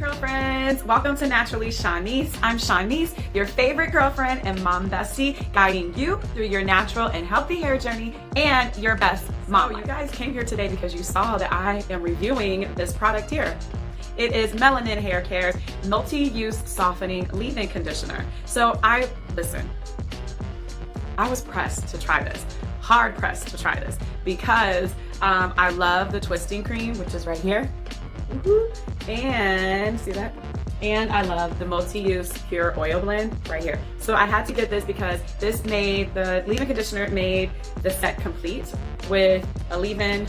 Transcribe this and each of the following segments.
Girlfriends, welcome to Naturally Shanice. I'm Shanice, your favorite girlfriend and mom bestie, guiding you through your natural and healthy hair journey and your best mom. So you guys came here today because you saw that I am reviewing this product here. It is Melanin Haircare's multi-use softening leave-in conditioner. So I was pressed to try this, hard pressed to try this, because I love the twisting cream, which is right here. And see that? And I love the multi-use pure oil blend right here. So I had to get this because this made the leave-in conditioner made the set complete with a leave-in,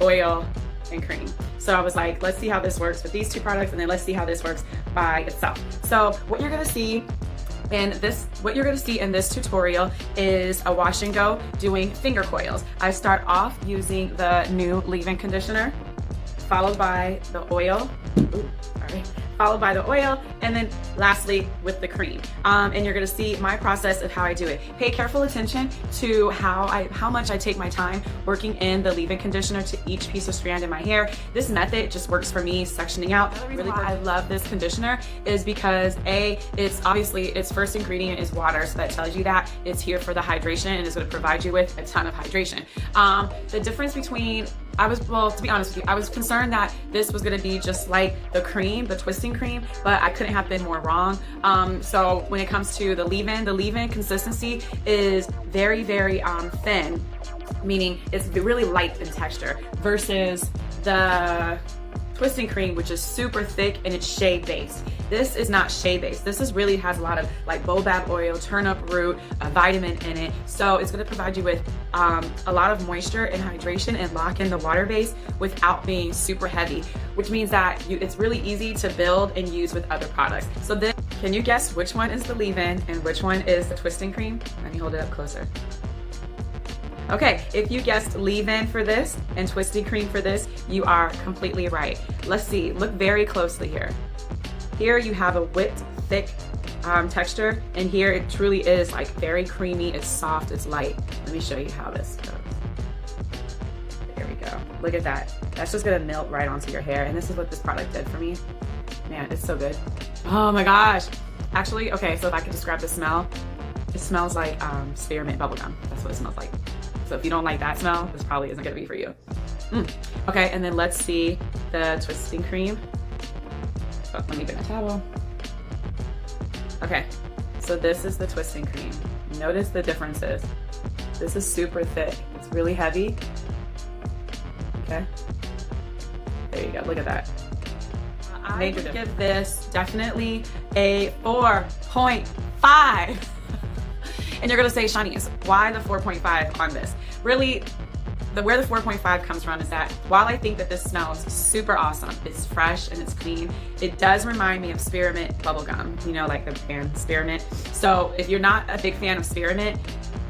oil, and cream. So I was like, let's see how this works with these two products, and then let's see how this works by itself. So what you're gonna see in this tutorial is a wash and go doing finger coils. I start off using the new leave-in conditioner, followed by the oil, and then lastly with the cream. And you're gonna see my process of how I do it. Pay careful attention to how much I take my time working in the leave-in conditioner to each piece of strand in my hair. This method just works for me, sectioning out. The reason why I love this conditioner is because it's obviously its first ingredient is water, so that tells you that it's here for the hydration and is gonna provide you with a ton of hydration. The difference between to be honest with you, I was concerned that this was gonna be just like the cream, the twisting cream, but I couldn't have been more wrong. So when it comes to the leave-in consistency is very, very thin, meaning it's really light in texture, versus the twisting cream, which is super thick and it's shea based. This is not shea based. This really has a lot of like baobab oil, turnip root, a vitamin in it. So it's gonna provide you with a lot of moisture and hydration and lock in the water base without being super heavy, which means that it's really easy to build and use with other products. So then, can you guess which one is the leave-in and which one is the twisting cream? Let me hold it up closer. Okay, if you guessed leave-in for this and twisting cream for this, you are completely right. Let's see, look very closely here. Here you have a whipped, thick texture, and here it truly is like very creamy, it's soft, it's light. Let me show you how this goes. There we go, look at that. That's just gonna melt right onto your hair, and this is what this product did for me. Man, it's so good. Oh my gosh. Actually, okay, so if I could describe the smell, it smells like spearmint bubblegum. That's what it smells like. So if you don't like that smell, this probably isn't gonna be for you. Okay, and then let's see the twisting cream. Oh, let me get a towel. Okay, so this is the twisting cream. Notice the differences. This is super thick. It's really heavy. Okay, there you go, look at that. I would give this definitely a 4.5. And you're gonna say, Shanice, why the 4.5 on this? Really, where the 4.5 comes from is that while I think that this smells super awesome, it's fresh and it's clean, it does remind me of spearmint bubblegum, you know, like the brand Spearmint. So if you're not a big fan of spearmint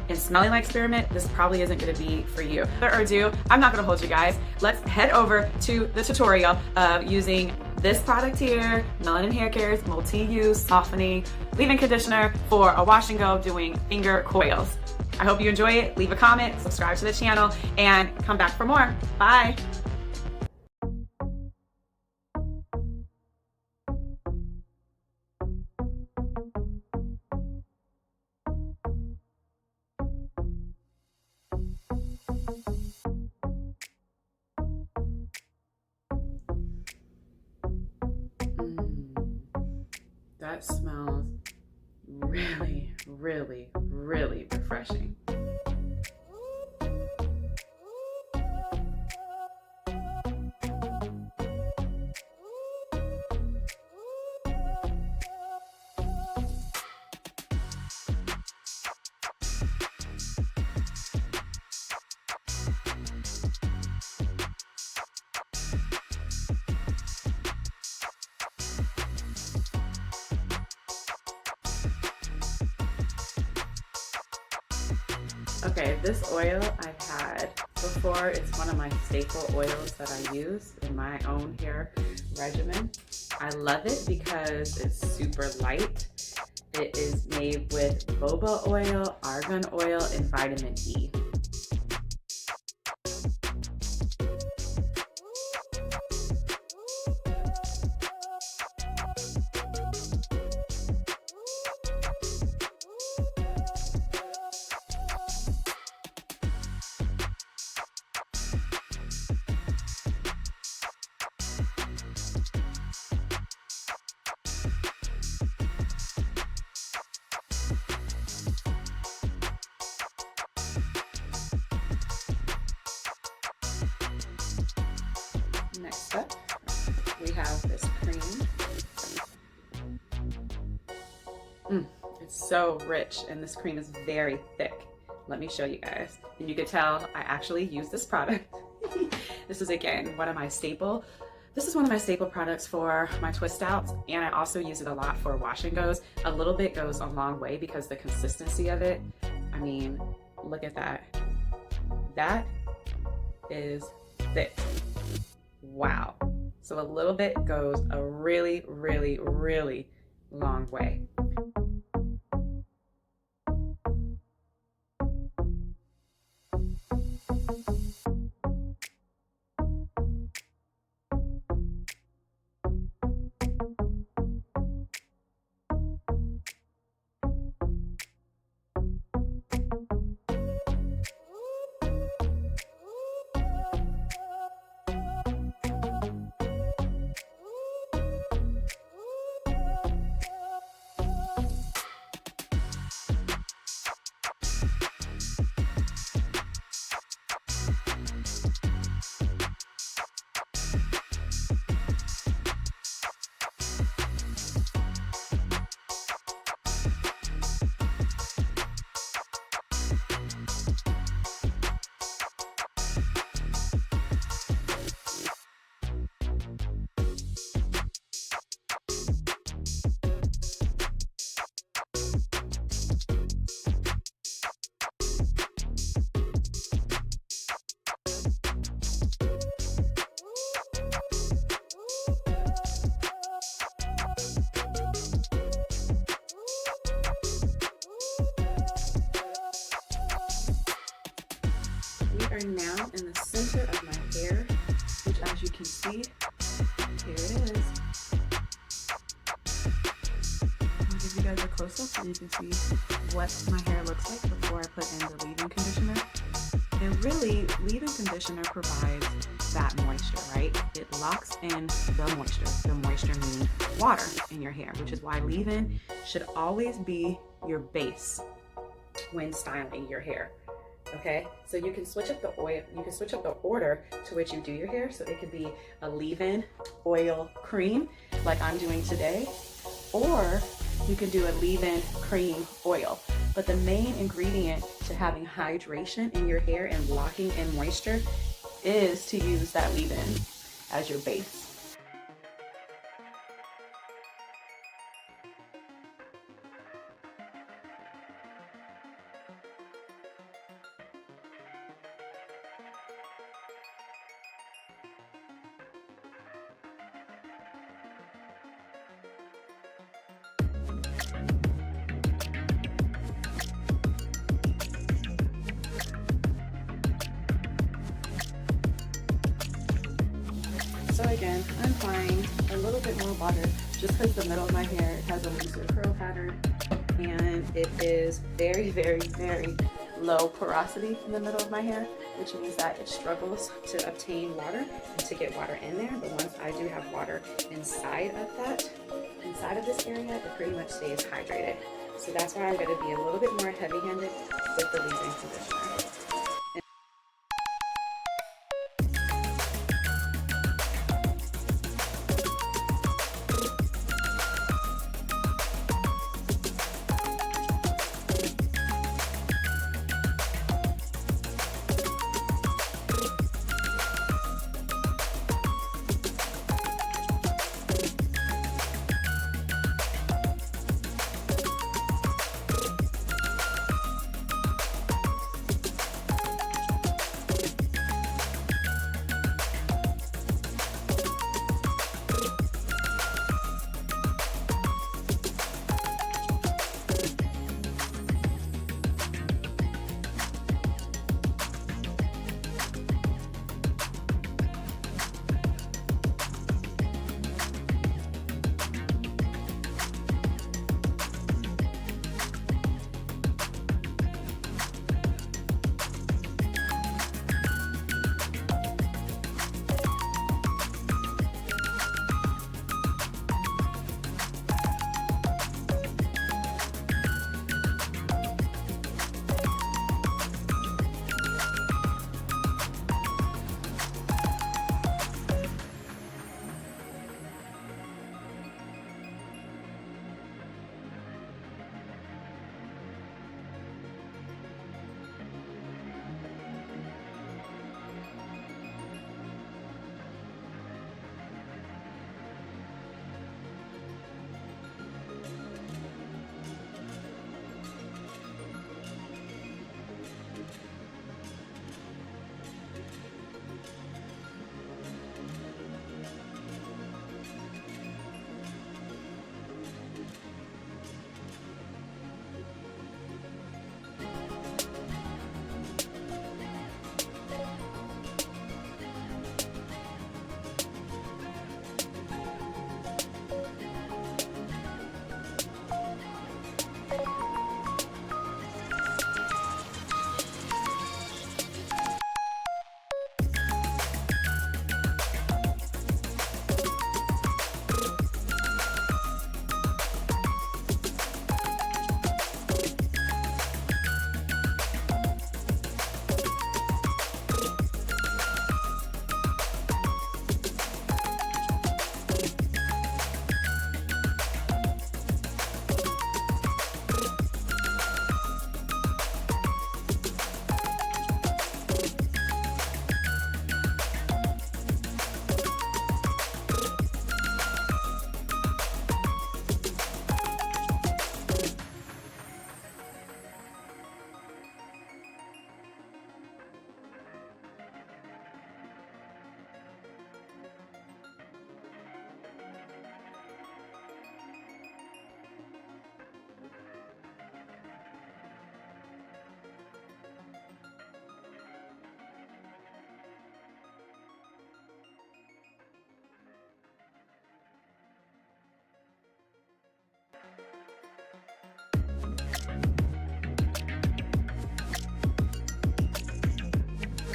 and smelling like spearmint, this probably isn't gonna be for you. Without ado, I'm not gonna hold you guys. Let's head over to the tutorial of using this product here, Melanin Haircare's multi-use softening leave-in conditioner for a wash and go doing finger coils. I hope you enjoy it. Leave a comment, subscribe to the channel, and come back for more. Bye. That smells really, really, really refreshing. Okay, this oil I've had before. It's one of my staple oils that I use in my own hair regimen. I love it because it's super light. It is made with boba oil, argan oil, and vitamin E. next step, we have this cream. It's so rich, and this cream is very thick. Let me show you guys. And you can tell I actually use this product. This is, again, one of my staple. This is one of my staple products for my twist outs, and I also use it a lot for wash and goes. A little bit goes a long way because the consistency of it, I mean, look at that. That is thick. Wow. So a little bit goes a really, really, really long way. Are now in the center of my hair, which, as you can see, here it is. I'll give you guys a close-up so you can see what my hair looks like before I put in the leave-in conditioner. And really, leave-in conditioner provides that moisture, right? It locks in the moisture meaning water in your hair, which is why leave-in should always be your base when styling your hair. Okay, so you can switch up the oil, you can switch up the order to which you do your hair. So it could be a leave-in oil cream like I'm doing today, or you can do a leave-in cream oil. But the main ingredient to having hydration in your hair and locking in moisture is to use that leave-in as your base. So again, I'm applying a little bit more water just because the middle of my hair has a looser curl pattern, and it is very, very, very low porosity in the middle of my hair, which means that it struggles to obtain water and to get water in there. But once I do have water inside of this area, it pretty much stays hydrated. So that's why I'm going to be a little bit more heavy-handed with the leave-in conditioner.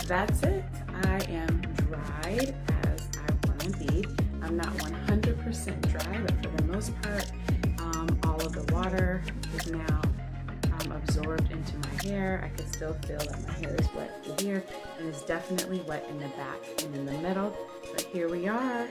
that's it. I am dried as I want to be. I'm not 100% dry, but for the most part, all of the water is now absorbed into my hair. I can still feel that my hair is wet through here, and it's definitely wet in the back and in the middle. But here we are.